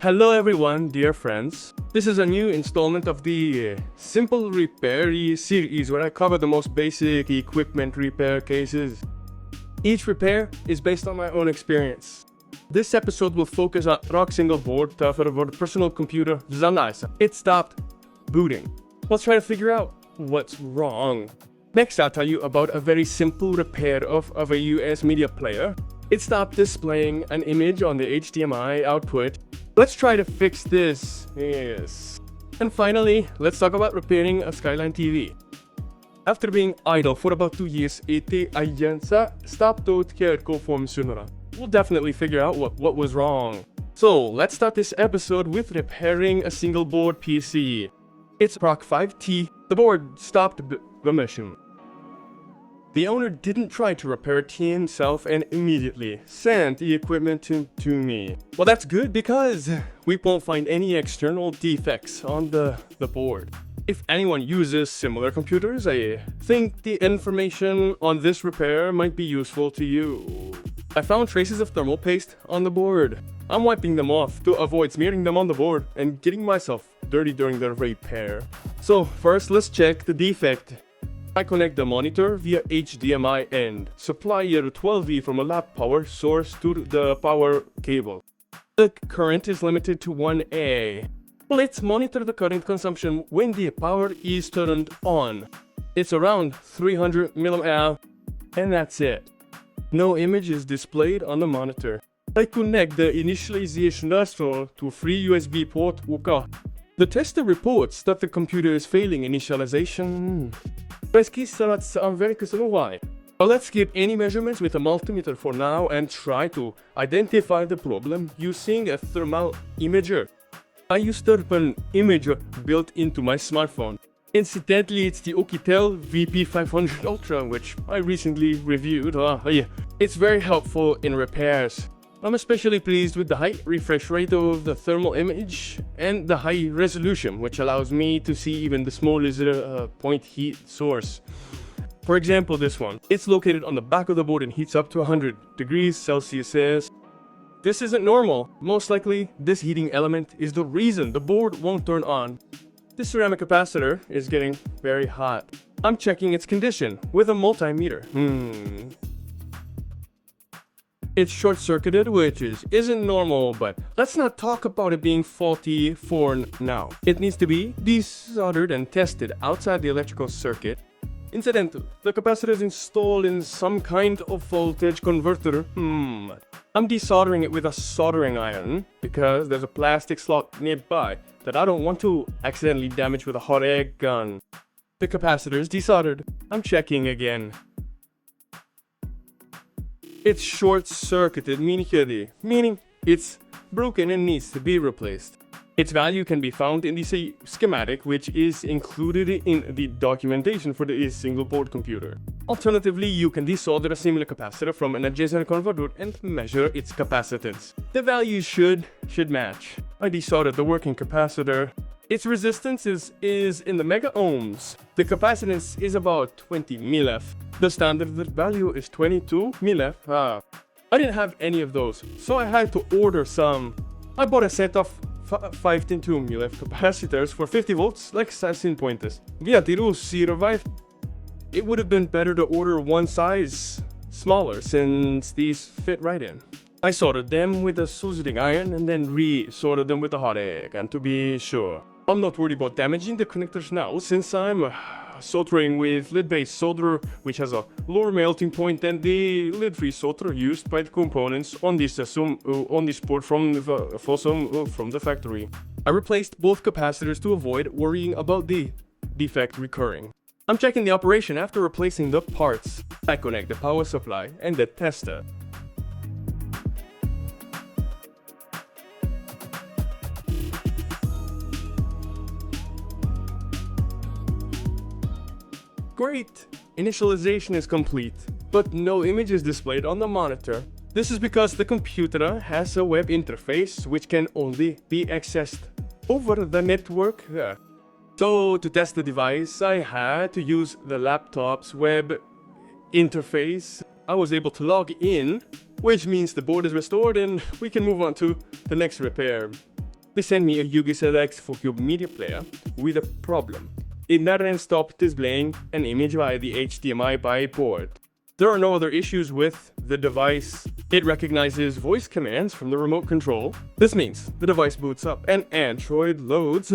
Hello everyone, dear friends. This is a new installment of the Simple Repair series where I cover the most basic equipment repair cases. Each repair is based on my own experience. This episode will focus on rock single board för vår personal computer Radxa. It stopped booting. Let's try to figure out what's wrong. Next, I'll tell you about a very simple repair of a US media player. It stopped displaying an image on the HDMI output. Let's try to fix this. Yes. And finally, let's talk about repairing a Skyline TV. After being idle for about 2 years, it stopped funcionar. We'll definitely figure out what was wrong. So, let's start this episode with repairing a single board PC. It's Proc 5T. The board stopped the mission. The owner didn't try to repair it himself and immediately sent the equipment to me. Well, that's good because we won't find any external defects on the board. If anyone uses similar computers, I think the information on this repair might be useful to you. I found traces of thermal paste on the board. I'm wiping them off to avoid smearing them on the board and getting myself dirty during the repair. So first, let's check the defect. I connect the monitor via HDMI and supply your 12V from a lap power source to the power cable. The current is limited to 1A. Let's monitor the current consumption when the power is turned on. It's around 300 mA, and that's it. No image is displayed on the monitor. I connect the initialization install to free USB port UK. The tester reports that the computer is failing initialization. Why? Well, let's skip any measurements with a multimeter for now and try to identify the problem using a thermal imager. I use thermal imager built into my smartphone. Incidentally, it's the Oukitel VP500 Ultra, which I recently reviewed. It's very helpful in repairs. I'm especially pleased with the high refresh rate of the thermal image and the high resolution, which allows me to see even the smallest point heat source. For example, this one. It's located on the back of the board and heats up to 100 degrees Celsius. This isn't normal. Most likely, this heating element is the reason the board won't turn on. This ceramic capacitor is getting very hot. I'm checking its condition with a multimeter. It's short-circuited, which isn't normal, but let's not talk about it being faulty for now. It needs to be desoldered and tested outside the electrical circuit. Incidentally, the capacitor is installed in some kind of voltage converter. I'm desoldering it with a soldering iron because there's a plastic slot nearby that I don't want to accidentally damage with a hot air gun. The capacitor is desoldered. I'm checking again. It's short-circuited, meaning it's broken and needs to be replaced. Its value can be found in the schematic, which is included in the documentation for the single board computer. Alternatively, you can desolder a similar capacitor from an adjacent converter and measure its capacitance. The values should match. I desoldered the working capacitor. Its resistance is in the mega ohms. The capacitance is about 20 mF. The standard value is 22 mF. I didn't have any of those, so I had to order some. I bought a set of 5.2 mF capacitors for 50 volts, like Assassin Pointers. It would have been better to order one size smaller since these fit right in. I soldered them with a soldering iron and then re-soldered them with a hot egg, and to be sure. I'm not worried about damaging the connectors now since I'm soldering with lead-based solder, which has a lower melting point than the lead-free solder used by the components on this port from the factory. I replaced both capacitors to avoid worrying about the defect recurring. I'm checking the operation after replacing the parts. I connect the power supply and the tester. Great! Initialization is complete, but no image is displayed on the monitor. This is because the computer has a web interface which can only be accessed over the network. So to test the device, I had to use the laptop's web interface. I was able to log in, which means the board is restored and we can move on to the next repair. they sent me a Ugisel X4Cube media player with a problem. It not only stopped displaying an image via the HDMI by port. There are no other issues with the device. It recognizes voice commands from the remote control. This means the device boots up and Android loads.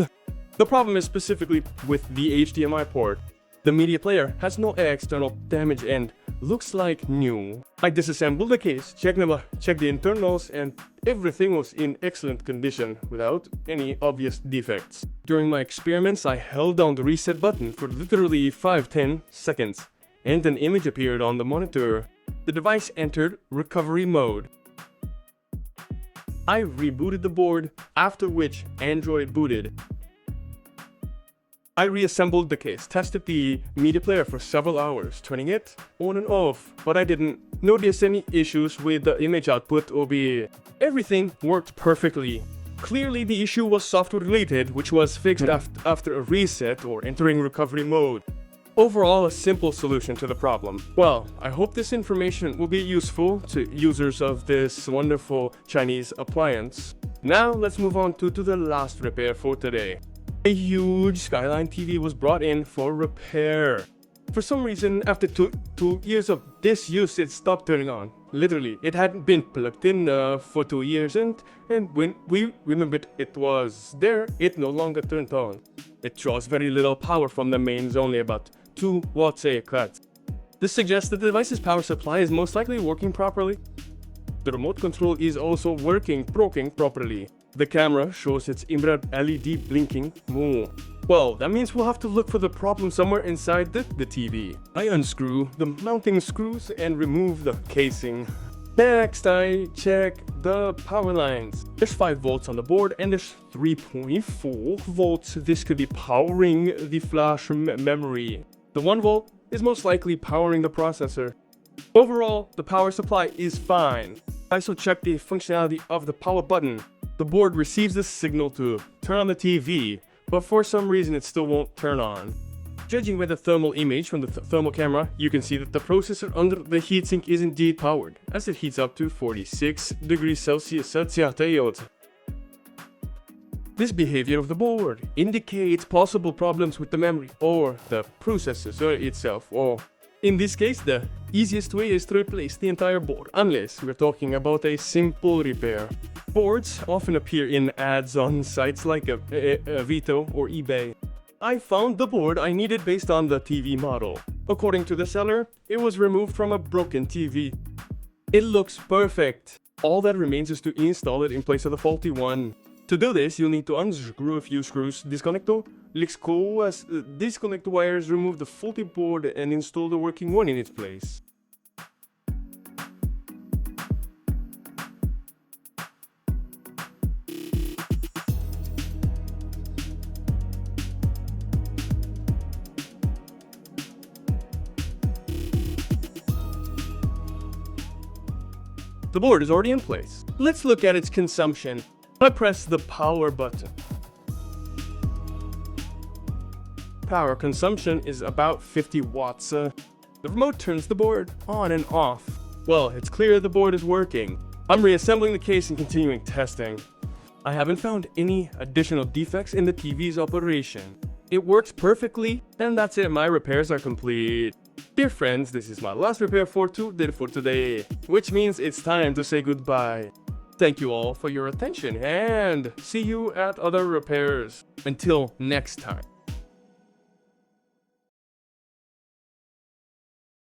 The problem is specifically with the HDMI port. The media player has no external damage and looks like new. I disassembled the case, checked the internals, and everything was in excellent condition without any obvious defects. During my experiments, I held down the reset button for literally 5-10 seconds, and an image appeared on the monitor. The device entered recovery mode. I rebooted the board, after which Android booted. I reassembled the case, tested the media player for several hours, turning it on and off, but I didn't notice any issues with the image output or everything worked perfectly. Clearly the issue was software related, which was fixed after a reset or entering recovery mode. Overall, a simple solution to the problem. Well, I hope this information will be useful to users of this wonderful Chinese appliance. Now let's move on to the last repair for today. A huge Skyline TV was brought in for repair. For some reason, after two years of disuse, it stopped turning on. Literally, it hadn't been plugged in for 2 years, and when we remembered it was there, it no longer turned on. It draws very little power from the mains, only about 2 watts a cut. This suggests that the device's power supply is most likely working properly. The remote control is also working properly. The camera shows its infrared LED blinking. Well, that means we'll have to look for the problem somewhere inside the TV. I unscrew the mounting screws and remove the casing. Next, I check the power lines. There's 5 volts on the board and there's 3.4 volts. This could be powering the flash memory. The 1 volt is most likely powering the processor. Overall, the power supply is fine. I also check the functionality of the power button. The board receives this signal to turn on the TV, but for some reason it still won't turn on. Judging by the thermal image from the thermal camera, you can see that the processor under the heatsink is indeed powered, as it heats up to 46 degrees Celsius. This behavior of the board indicates possible problems with the memory or the processor itself, or in this case, the easiest way is to replace the entire board, unless we're talking about a simple repair. Boards often appear in ads on sites like Avito or eBay. I found the board I needed based on the TV model. According to the seller, it was removed from a broken TV. It looks perfect. All that remains is to install it in place of the faulty one. To do this, you'll need to unscrew a few screws, disconnect the wires, remove the faulty board, and install the working one in its place. The board is already in place. Let's look at its consumption. I press the power button. Power consumption is about 50 watts. The remote turns the board on and off. Well, it's clear the board is working. I'm reassembling the case and continuing testing. I haven't found any additional defects in the TV's operation. It works perfectly, and that's it. My repairs are complete. Dear friends, this is my last repair for today, which means it's time to say goodbye. Thank you all for your attention and see you at other repairs. Until next time.